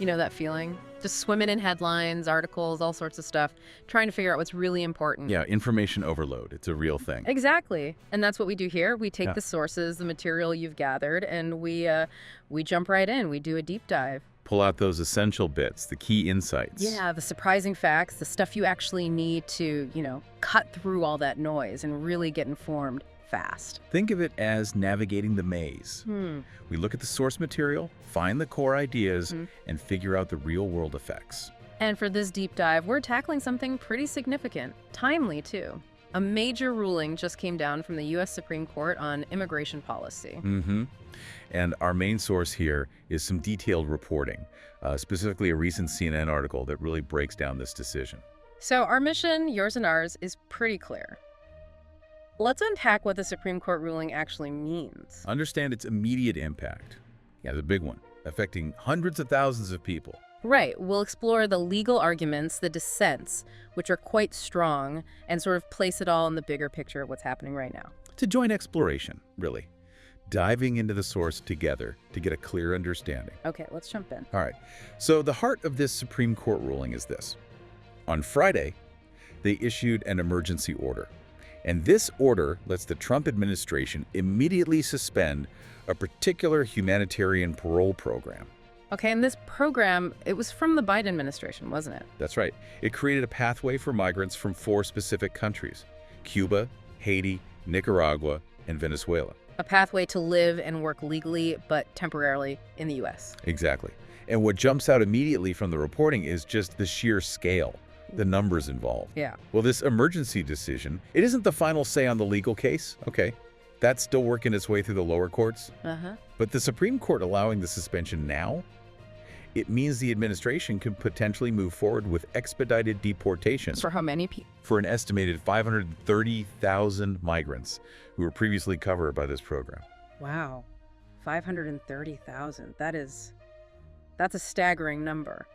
You know that feeling? Just swimming in headlines, articles, all sorts of stuff, trying to figure out what's really important. Yeah, information overload. It's a real thing. Exactly. And that's what we do here. We take Yeah. the sources, the material you've gathered, and we jump right in. We do a deep dive. Pull out those essential bits, the key insights. Yeah, the surprising facts, the stuff you actually need to, cut through all that noise and really get informed fast. Think of it as navigating the maze. We look at the source material, find the core ideas, and figure out the real-world effects. And for this deep dive, we're tackling something pretty significant, timely too. A major ruling just came down from the U.S. Supreme Court on immigration policy. And our main source here is some detailed reporting, specifically a recent CNN article that really breaks down this decision. So our mission, yours and ours, is pretty clear. Let's unpack what the Supreme Court ruling actually means. Understand its immediate impact. Yeah, the big one, affecting hundreds of thousands of people. Right. We'll explore the legal arguments, the dissents, which are quite strong, and sort of place it all in the bigger picture of what's happening right now. It's a joint exploration, really. Diving into the source together to get a clear understanding. Okay, let's jump in. All right. So the heart of this Supreme Court ruling is this. On Friday, they issued an emergency order. And this order lets the Trump administration immediately suspend a particular humanitarian parole program. Okay, and this program, it was from the Biden administration, wasn't it? That's right. It created a pathway for migrants from 4 specific countries: Cuba, Haiti, Nicaragua, and Venezuela. A pathway to live and work legally, but temporarily in the U.S. Exactly. And what jumps out immediately from the reporting is just the sheer scale, the numbers involved. Yeah. Well, this emergency decision, it isn't the final say on the legal case. Okay. That's still working its way through the lower courts. But the Supreme Court allowing the suspension now, it means the administration could potentially move forward with expedited deportations. For how many people? For an estimated 530,000 migrants who were previously covered by this program. Wow. 530,000. That's a staggering number.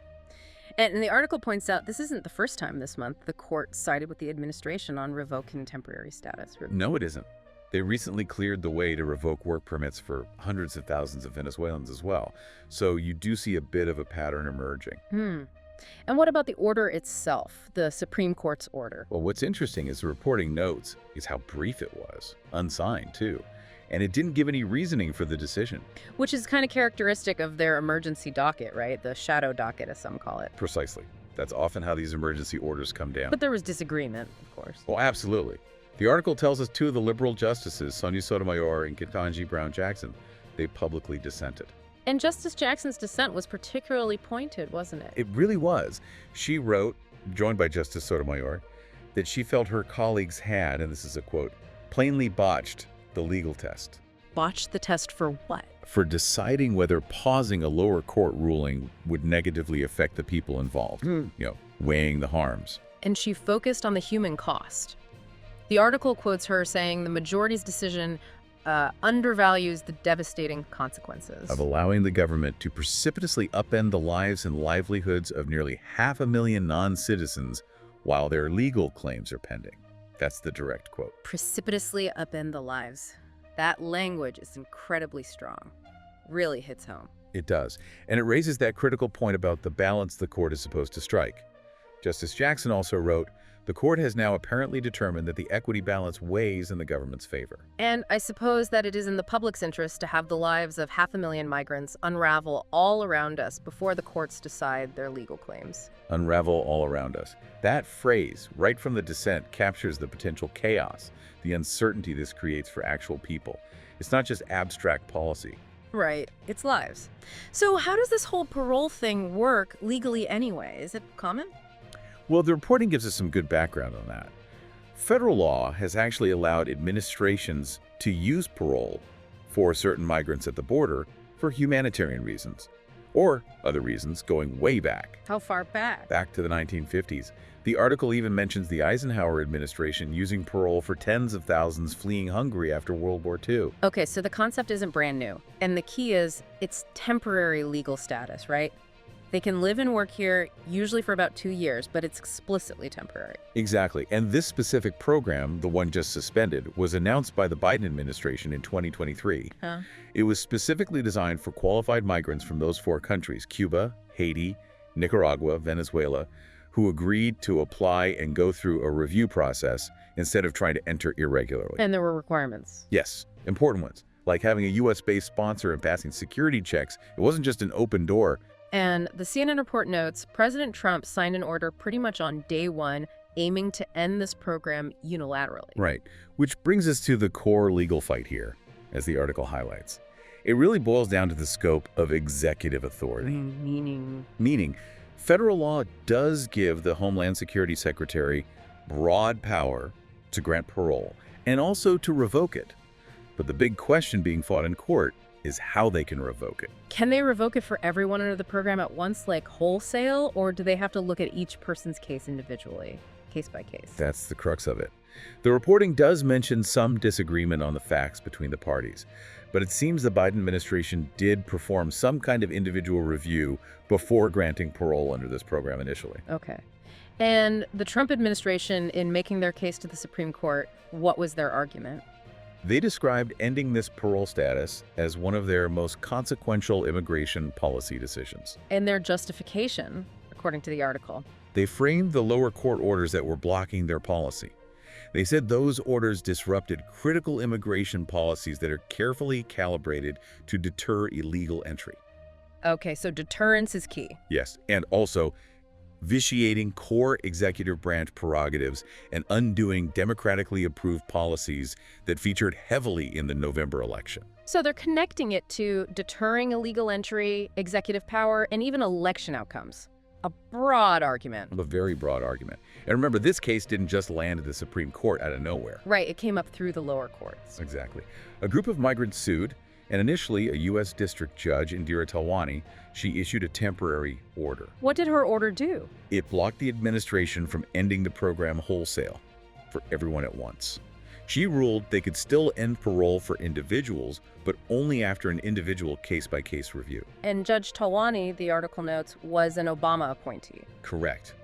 And the article points out this isn't the first time this month the court sided with the administration on revoking temporary status. No, it isn't. They recently cleared the way to revoke work permits for hundreds of thousands of Venezuelans as well. So you do see a bit of a pattern emerging. And what about the order itself, the Supreme Court's order? Well, what's interesting is the reporting notes is how brief it was, unsigned too. And it didn't give any reasoning for the decision. Which is kind of characteristic of their emergency docket, right? The shadow docket, as some call it. Precisely. That's often how these emergency orders come down. But there was disagreement, of course. Oh, absolutely. The article tells us 2 of the liberal justices, Sotomayor and Ketanji Brown Jackson, they publicly dissented. And Justice Jackson's dissent was particularly pointed, wasn't it? It really was. She wrote, joined by Justice Sotomayor, that she felt her colleagues had, and this is a quote, plainly botched the legal test. Botched the test for what? For deciding whether pausing a lower court ruling would negatively affect the people involved, weighing the harms. And she focused on the human cost. The article quotes her saying the majority's decision undervalues the devastating consequences of allowing the government to precipitously upend the lives and livelihoods of nearly 500,000 non-citizens while their legal claims are pending. That's the direct quote. Precipitously upend the lives. That language is incredibly strong. Really hits home. It does. And it raises that critical point about the balance the court is supposed to strike. Justice Jackson also wrote, the court has now apparently determined that the equity balance weighs in the government's favor. And I suppose that it is in the public's interest to have the lives of 500,000 migrants unravel all around us before the courts decide their legal claims. Unravel all around us. That phrase, right from the dissent, captures the potential chaos, the uncertainty this creates for actual people. It's not just abstract policy. Right. It's lives. So how does this whole parole thing work legally anyway? Is it common? Well, the reporting gives us some good background on that. Federal law has actually allowed administrations to use parole for certain migrants at the border for humanitarian reasons, or other reasons going way back. How far back? Back to the 1950s. The article even mentions the Eisenhower administration using parole for tens of thousands fleeing Hungary after World War II. Okay, so the concept isn't brand new. And the key is it's temporary legal status, right? They can live and work here, usually for about 2 years, but it's explicitly temporary. Exactly. And this specific program, the one just suspended, was announced by the Biden administration in 2023. It was specifically designed for qualified migrants from those 4 countries, Cuba, Haiti, Nicaragua, Venezuela, who agreed to apply and go through a review process instead of trying to enter irregularly. And there were requirements. Yes, important ones, like having a U.S.-based sponsor and passing security checks. It wasn't just an open door. And the CNN report notes, President Trump signed an order pretty much on day one, aiming to end this program unilaterally. Right, which brings us to the core legal fight here, as the article highlights. It really boils down to the scope of executive authority. Meaning, federal law does give the Homeland Security Secretary broad power to grant parole and also to revoke it. But the big question being fought in court is how they can revoke it. Can they revoke it for everyone under the program at once, like wholesale, or do they have to look at each person's case individually, case by case? That's the crux of it. The reporting does mention some disagreement on the facts between the parties, but it seems the Biden administration did perform some kind of individual review before granting parole under this program initially. Okay. And the Trump administration, in making their case to the Supreme Court, what was their argument? They described ending this parole status as one of their most consequential immigration policy decisions. And their justification, according to the article. They framed the lower court orders that were blocking their policy. They said those orders disrupted critical immigration policies that are carefully calibrated to deter illegal entry. Okay, so deterrence is key. Yes, and also vitiating core executive branch prerogatives and undoing democratically approved policies that featured heavily in the November election. So they're connecting it to deterring illegal entry, executive power, and even election outcomes. A broad argument. A very broad argument. And remember, this case didn't just land at the Supreme Court out of nowhere. Right, it came up through the lower courts. Exactly. A group of migrants sued, and initially a U.S. district judge, Indira Talwani, she issued a temporary order. What did her order do? It blocked the administration from ending the program wholesale for everyone at once. She ruled they could still end parole for individuals, but only after an individual case-by-case review. And Judge Talwani, the article notes, was an Obama appointee. Correct.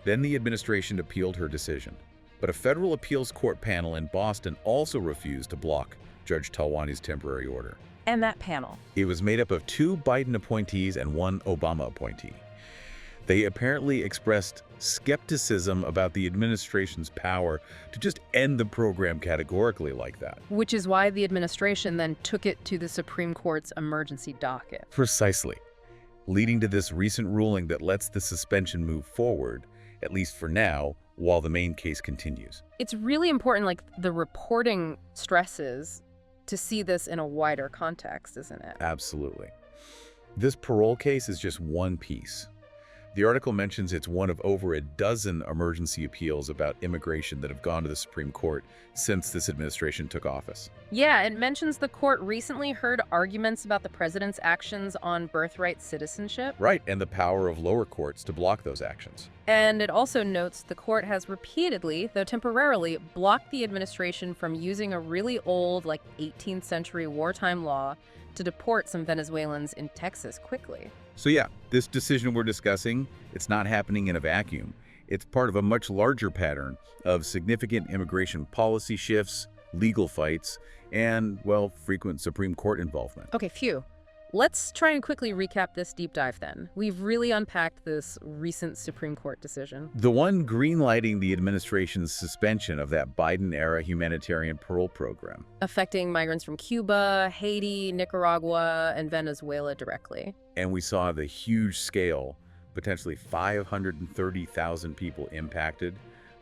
Then the administration appealed her decision. But a federal appeals court panel in Boston also refused to block Judge Talwani's temporary order. And that panel? It was made up of 2 Biden appointees and 1 Obama appointee. They apparently expressed skepticism about the administration's power to just end the program categorically like that. Which is why the administration then took it to the Supreme Court's emergency docket. Precisely. Leading to this recent ruling that lets the suspension move forward, at least for now, while the main case continues. It's really important, like the reporting stresses, to see this in a wider context, isn't it? Absolutely. This parole case is just one piece. The article mentions it's one of over a dozen emergency appeals about immigration that have gone to the Supreme Court since this administration took office. Yeah, it mentions the court recently heard arguments about the president's actions on birthright citizenship. Right, and the power of lower courts to block those actions. And it also notes the court has repeatedly, though temporarily, blocked the administration from using a really old, like 18th century wartime law to deport some Venezuelans in Texas quickly. So yeah, this decision we're discussing, it's not happening in a vacuum. It's part of a much larger pattern of significant immigration policy shifts, legal fights, and, well, frequent Supreme Court involvement. Okay, phew. Let's try and quickly recap this deep dive then. We've really unpacked this recent Supreme Court decision. The one greenlighting the administration's suspension of that Biden-era humanitarian parole program. Affecting migrants from Cuba, Haiti, Nicaragua, and Venezuela directly. And we saw the huge scale, potentially 530,000 people impacted,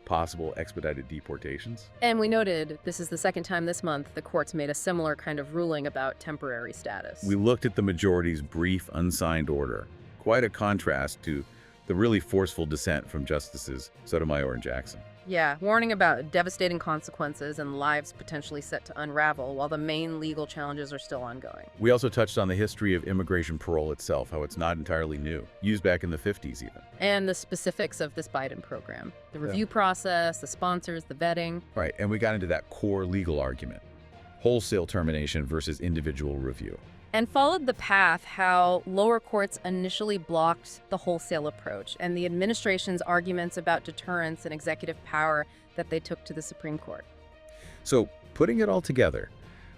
possible expedited deportations. And we noted this is the second time this month the courts made a similar kind of ruling about temporary status. We looked at the majority's brief, unsigned order. Quite a contrast to the really forceful dissent from Justices Sotomayor and Jackson. Yeah, warning about devastating consequences and lives potentially set to unravel while the main legal challenges are still ongoing. We also touched on the history of immigration parole itself, how it's not entirely new, used back in the 50s even. And the specifics of this Biden program. The review process, the sponsors, the vetting. Right, and we got into that core legal argument. Wholesale termination versus individual review. And followed the path how lower courts initially blocked the wholesale approach and the administration's arguments about deterrence and executive power that they took to the Supreme Court. So, putting it all together,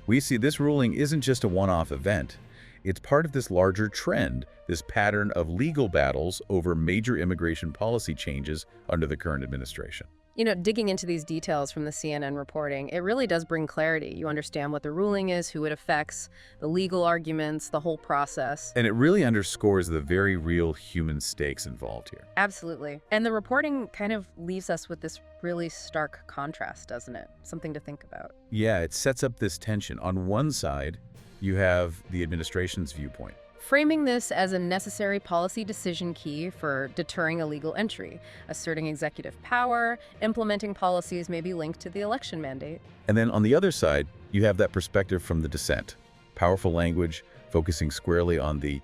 we see this ruling isn't just a one-off event. It's part of this larger trend, this pattern of legal battles over major immigration policy changes under the current administration. You know, digging into these details from the CNN reporting, it really does bring clarity. You understand what the ruling is, who it affects, the legal arguments, the whole process. And it really underscores the very real human stakes involved here. Absolutely. And the reporting kind of leaves us with this really stark contrast, doesn't it? Something to think about. Yeah, it sets up this tension. On one side, you have the administration's viewpoint, Framing this as a necessary policy decision key for deterring illegal entry, asserting executive power, implementing policies may be linked to the election mandate. and then on the other side, you have that perspective from the dissent. Powerful language focusing squarely on the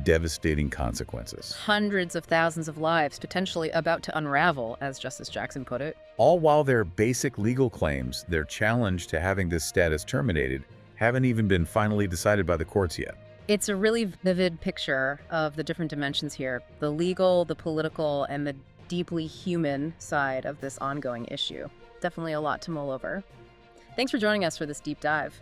devastating consequences. Hundreds of thousands of lives potentially about to unravel, as Justice Jackson put it. All while their basic legal claims, their challenge to having this status terminated, haven't even been finally decided by the courts yet. It's a really vivid picture of the different dimensions here, the legal, the political, and the deeply human side of this ongoing issue. Definitely a lot to mull over. Thanks for joining us for this deep dive.